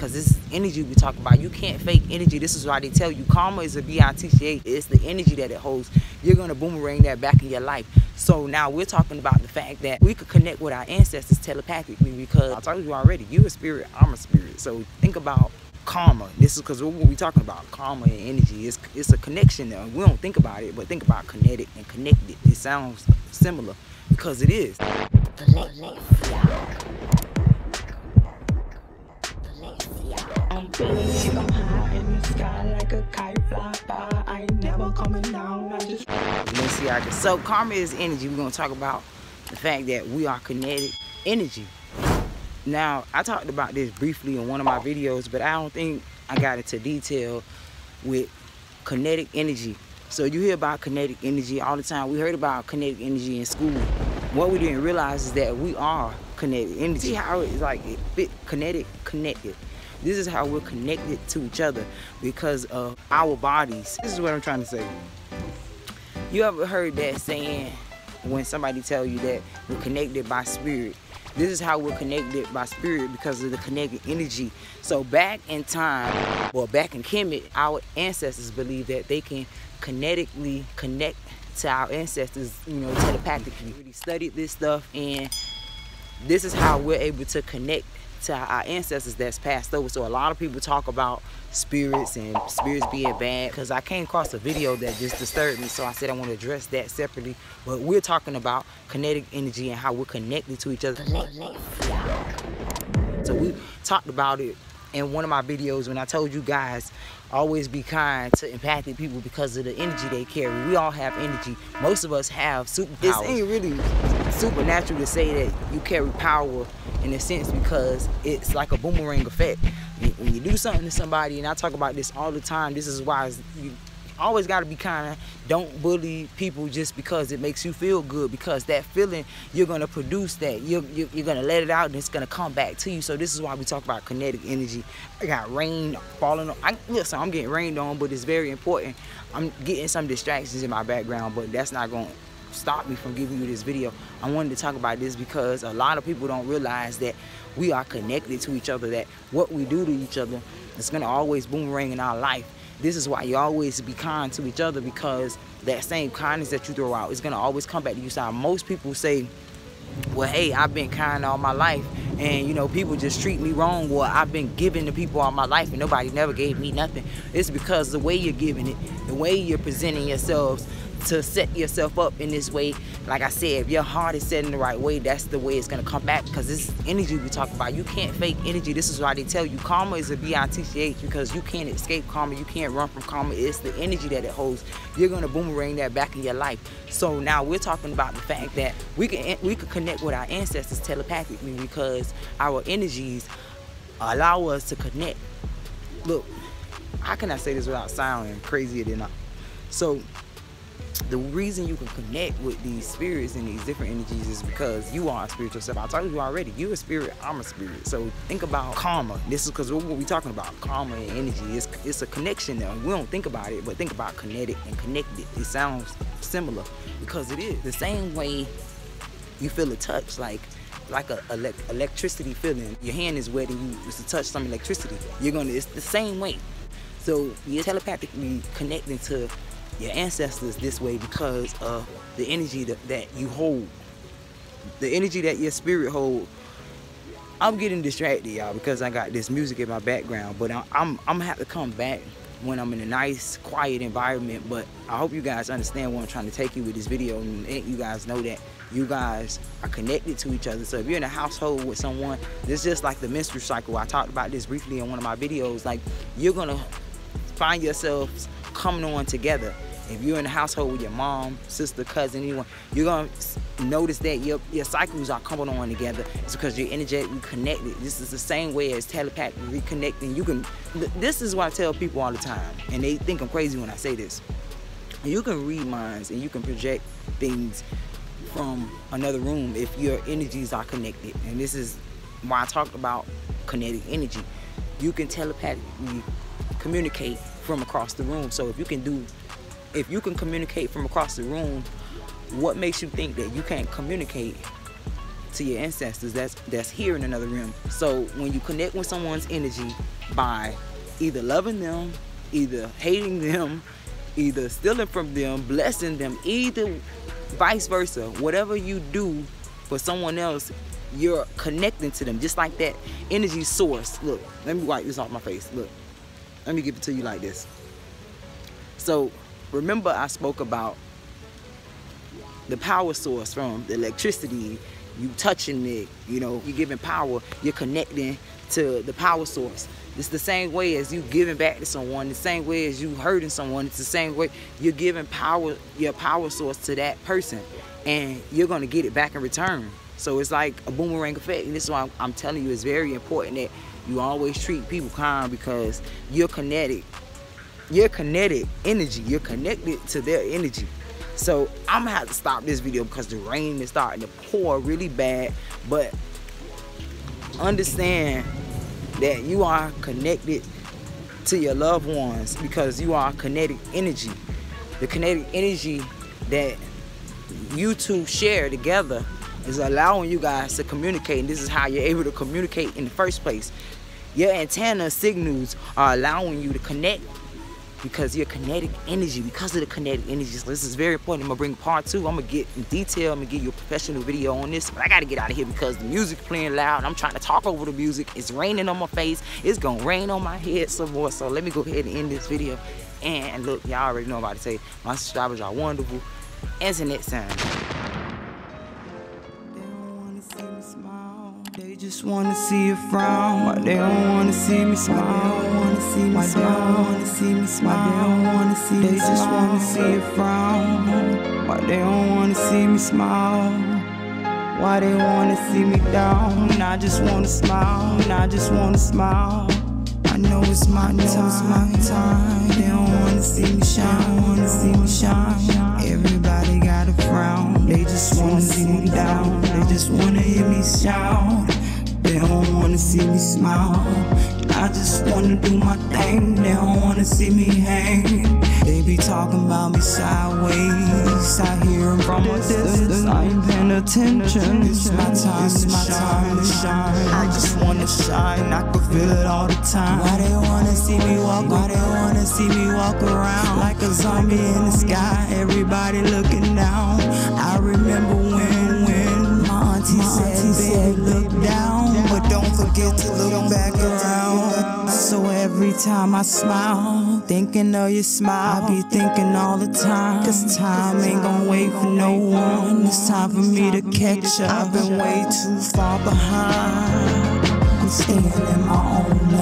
because this energy we talk about. You can't fake energy. This is why they tell you karma is a BITCH. It's the energy that it holds. You're going to boomerang that back in your life. So now we're talking about the fact that we could connect with our ancestors telepathically, because I told you already, you're a spirit, I'm a spirit. So think about karma. This is because what we're talking about, karma and energy. It's a connection there. We don't think about it, but think about kinetic and connected. It sounds similar because it is. I'm feeling so high in the sky like a kite fly by. I ain't never coming down. I just Valenciaga. So karma is energy. We're going to talk about the fact that we are kinetic energy. Now, I talked about this briefly in one of my videos, but I don't think I got into detail with kinetic energy. So you hear about kinetic energy all the time. We heard about kinetic energy in school. What we didn't realize is that we are kinetic energy. See how it's like it fit kinetic, connected. This is how we're connected to each other because of our bodies. This is what I'm trying to say. You ever heard that saying when somebody tell you that we're connected by spirit? This is how we're connected by spirit because of the kinetic energy. So back in time, or back in Kemet, our ancestors believed that they can kinetically connect to our ancestors, you know, telepathically. We studied this stuff, and this is how we're able to connect to our ancestors that's passed over. So a lot of people talk about spirits and spirits being bad, because I came across a video that just disturbed me, so I said I want to address that separately. But we're talking about kinetic energy and how we're connected to each other. So we talked about it in one of my videos when I told you guys always be kind to empathic people because of the energy they carry. We all have energy. Most of us have superpowers. It ain't really supernatural to say that you carry power in a sense, because it's like a boomerang effect. When you do something to somebody, and I talk about this all the time, this is why you always got to be kind. Don't bully people just because it makes you feel good, because that feeling, you're going to produce that. You're going to let it out, and it's going to come back to you. So this is why we talk about kinetic energy. I got rain falling on. Listen, I'm getting rained on, but it's very important. I'm getting some distractions in my background, but that's not going to stop me from giving you this video. I wanted to talk about this because a lot of people don't realize that we are connected to each other, that what we do to each other is going to always boomerang in our life. This is why you always be kind to each other, because that same kindness that you throw out is going to always come back to you. So most people say, well, hey, I've been kind all my life, and you know, people just treat me wrong. Well, I've been giving to people all my life and nobody never gave me nothing. It's because the way you're giving it, the way you're presenting yourselves to set yourself up in this way. Like I said, if your heart is set in the right way, that's the way it's going to come back, because this energy we talk about, you can't fake energy. This is why they tell you karma is a BITCH, because you can't escape karma. You can't run from karma. It's the energy that it holds. You're going to boomerang that back in your life. So now we're talking about the fact that we could connect with our ancestors telepathically, because our energies allow us to connect. Look, how can I say this without sounding crazier than I? So the reason you can connect with these spirits and these different energies is because you are a spiritual self. I told you already, you're a spirit, I'm a spirit. So think about karma. This is because what we're talking about, karma and energy. It's a connection there. We don't think about it, but think about kinetic and connected. It sounds similar because it is. The same way you feel a touch, like a electricity feeling. Your hand is wet and you just to touch some electricity. It's the same way. So you're telepathically connecting to your ancestors this way because of the energy that you hold, the energy that your spirit hold. I'm getting distracted, y'all, because I got this music in my background, but I'm gonna have to come back when I'm in a nice, quiet environment. But I hope you guys understand what I'm trying to take you with this video, and you guys know that you guys are connected to each other. So if you're in a household with someone, it's just like the menstrual cycle. I talked about this briefly in one of my videos. Like, you're gonna find yourselves coming on together. If you're in a household with your mom, sister, cousin, anyone, you're gonna notice that your cycles are coming on together. It's because you're energetically connected. This is the same way as telepathically connecting. This is what I tell people all the time, and they think I'm crazy when I say this. You can read minds and you can project things from another room if your energies are connected. And this is why I talked about kinetic energy. You can telepathically communicate from across the room. So if you can communicate from across the room, what makes you think that you can't communicate to your ancestors that's here in another realm. So when you connect with someone's energy by either loving them, either hating them, either stealing from them, blessing them, either vice versa, whatever you do for someone else, you're connecting to them, just like that energy source. Look, let me wipe this off my face. Look, let me give it to you like this. So remember I spoke about the power source from the electricity, you touching it, you know, you're giving power, you're connecting to the power source. It's the same way as you giving back to someone, the same way as you hurting someone, it's the same way you're giving power, your power source to that person, and you're gonna get it back in return. So it's like a boomerang effect, and this is why I'm telling you it's very important that you always treat people kind, because you're kinetic. You're kinetic energy. You're connected to their energy. So I'm gonna have to stop this video because the rain is starting to pour really bad. But understand that you are connected to your loved ones because you are kinetic energy. The kinetic energy that you two share together is allowing you guys to communicate, and this is how you're able to communicate in the first place. Your antenna signals are allowing you to connect because you're kinetic energy, because of the kinetic energy. So this is very important. I'm gonna bring part 2. I'm gonna get in detail. I'm gonna give you a professional video on this, but I gotta get out of here because the music's playing loud and I'm trying to talk over the music. It's raining on my face. It's gonna rain on my head some more. So let me go ahead and end this video. And look, y'all already know about to say, my subscribers are wonderful. Until next time. They just wanna see you frown. Why they don't wanna see me smile? Why they don't wanna see me smile? Why they don't wanna see me smile? Why they don't wanna see me smile? They just wanna see you frown. Why they don't wanna see me smile? Why they wanna see me down? I just wanna smile. I just wanna smile. I know it's my time. They don't wanna see me shine. Wanna see me shine. Everybody got a frown. They just wanna see me down. They just wanna hear me shout. They don't wanna see me smile. I just wanna do my thing. They don't wanna see me hang. They be talking about me sideways. I hear them from a distance. I ain't paying attention. It's my time to shine. I just wanna shine. I can feel it all the time. Why they wanna see me walk? Why they wanna see me walk around like a zombie in the sky? Everybody looking down. I remember when my auntie said, look down, but don't forget to look back around. So every time I smile, thinking of your smile, I be thinking all the time. Cause time ain't gon' wait for no one. It's time for me to catch up. I've been way too far behind. I'm staying in my own lane.